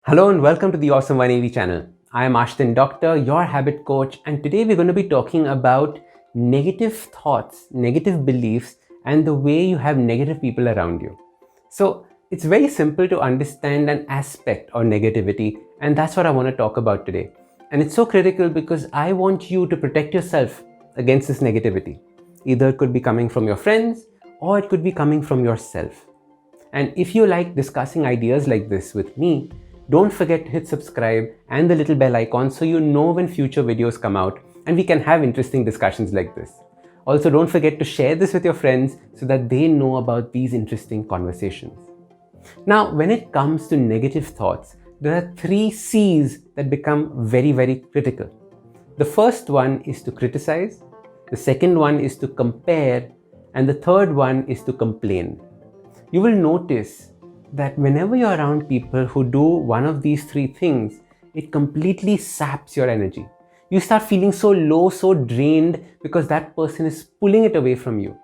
Hello and welcome to the Awesome 180 channel. I am Ashton Doctor, your habit coach, and today we're going to be talking about negative thoughts, negative beliefs, and the way you have negative people around you. So it's very simple to understand an aspect of negativity, and that's what I want to talk about today. And it's so critical because I want you to protect yourself against this negativity. Either it could be coming from your friends or it could be coming from yourself. And if you like discussing ideas like this with me, don't forget to hit subscribe and the little bell icon so you know when future videos come out and we can have interesting discussions like this. Also, don't forget to share this with your friends so that they know about these interesting conversations. Now, when it comes to negative thoughts, there are 3 C's that become very, very critical. The first one is to criticize, the second one is to compare, and the third one is to complain. You will notice that whenever you're around people who do one of these 3 things, it completely saps your energy. You start feeling so low, so drained because that person is pulling it away from you.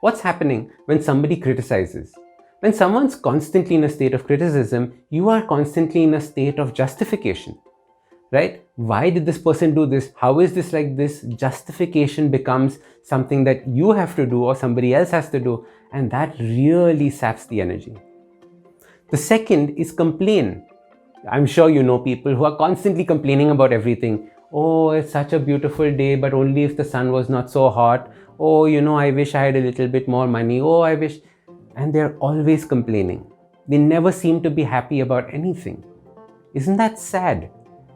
What's happening when somebody criticizes? When someone's constantly in a state of criticism, you are constantly in a state of justification, right? Why did this person do this? How is this like this? Justification becomes something that you have to do or somebody else has to do, and that really saps the energy. The second is complain. I'm sure you know people who are constantly complaining about everything. Oh, it's such a beautiful day, but only if the sun was not so hot. Oh, I wish I had a little bit more money. Oh, I wish. And they're always complaining. They never seem to be happy about anything. Isn't that sad?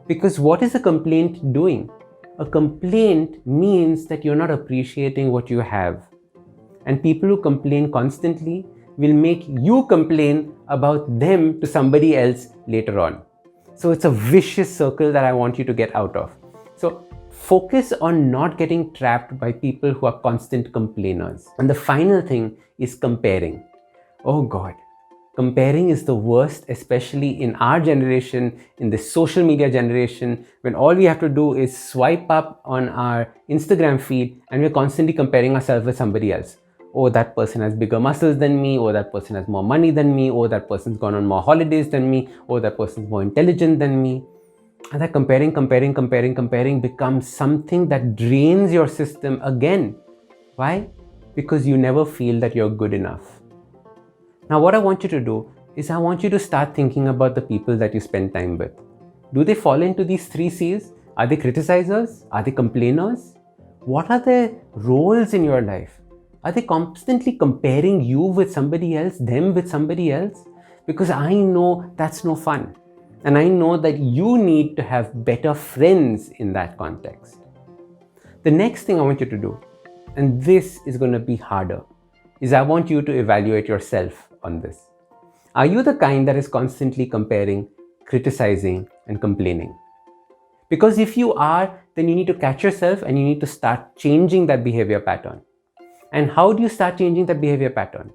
Because what is a complaint doing? A complaint means that you're not appreciating what you have. And people who complain constantly will make you complain about them to somebody else later on. So it's a vicious circle that I want you to get out of. So focus on not getting trapped by people who are constant complainers. And the final thing is comparing. Oh God, comparing is the worst, especially in our generation, in the social media generation, when all we have to do is swipe up on our Instagram feed and we're constantly comparing ourselves with somebody else. Oh, that person has bigger muscles than me. Oh, that person has more money than me. Oh, that person's gone on more holidays than me. Oh, that person's more intelligent than me. And that comparing becomes something that drains your system again. Why? Because you never feel that you're good enough. Now, what I want you to do is I want you to start thinking about the people that you spend time with. Do they fall into these 3 C's? Are they criticizers? Are they complainers? What are their roles in your life? Are they constantly comparing you with somebody else, them with somebody else? Because I know that's no fun. And I know that you need to have better friends in that context. The next thing I want you to do, and this is going to be harder, is I want you to evaluate yourself on this. Are you the kind that is constantly comparing, criticizing, and complaining? Because if you are, then you need to catch yourself and you need to start changing that behavior pattern. And how do you start changing that behavior pattern?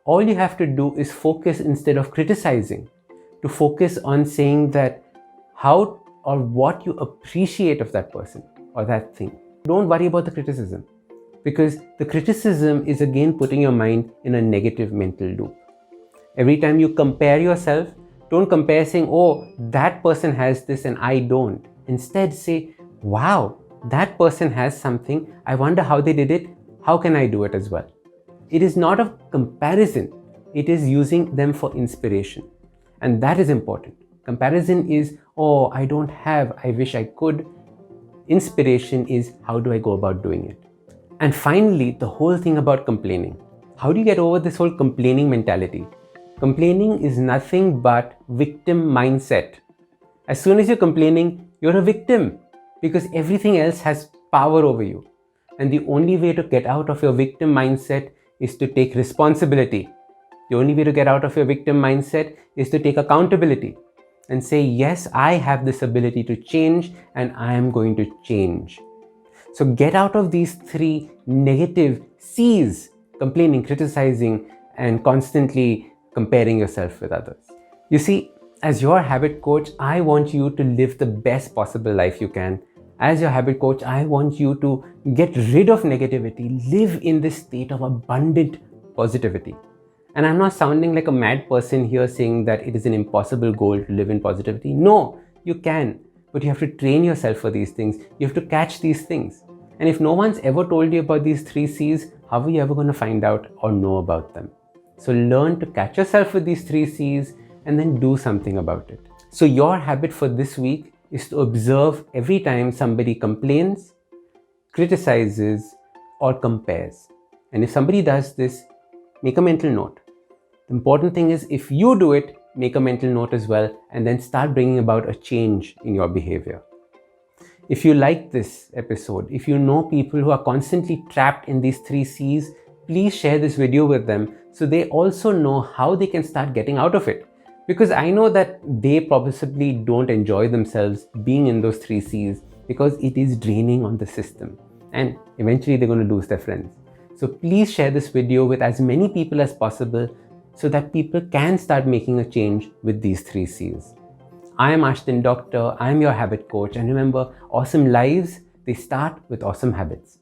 All you have to do is focus instead of criticizing, to focus on saying that how or what you appreciate of that person or that thing. Don't worry about the criticism, because the criticism is again putting your mind in a negative mental loop. Every time you compare yourself, don't compare saying, oh, that person has this and I don't. Instead say, wow, that person has something. I wonder how they did it. How can I do it as well? It is not a comparison. It is using them for inspiration. And that is important. Comparison is, oh, I don't have, I wish I could. Inspiration is, how do I go about doing it? And finally, the whole thing about complaining. How do you get over this whole complaining mentality? Complaining is nothing but victim mindset. As soon as you're complaining, you're a victim because everything else has power over you. And the only way to get out of your victim mindset is to take responsibility. The only way to get out of your victim mindset is to take accountability and say, yes, I have this ability to change and I am going to change. So get out of these 3 negative C's: complaining, criticizing, and constantly comparing yourself with others. You see, as your habit coach, I want you to live the best possible life you can. As your habit coach, I want you to get rid of negativity, live in this state of abundant positivity. And I'm not sounding like a mad person here saying that it is an impossible goal to live in positivity. No, you can, but you have to train yourself for these things. You have to catch these things. And if no one's ever told you about these 3 C's, how are you ever going to find out or know about them? So learn to catch yourself with these 3 C's and then do something about it. So your habit for this week is to observe every time somebody complains, criticizes, or compares. And if somebody does this, make a mental note. The important thing is, if you do it, make a mental note as well, and then start bringing about a change in your behavior. If you like this episode, if you know people who are constantly trapped in these 3 C's, please share this video with them so they also know how they can start getting out of it. Because I know that they possibly don't enjoy themselves being in those 3 C's because it is draining on the system. And eventually they're going to lose their friends. So please share this video with as many people as possible so that people can start making a change with these 3 C's. I am Ashton Doctor, I am your habit coach, and remember, awesome lives, they start with awesome habits.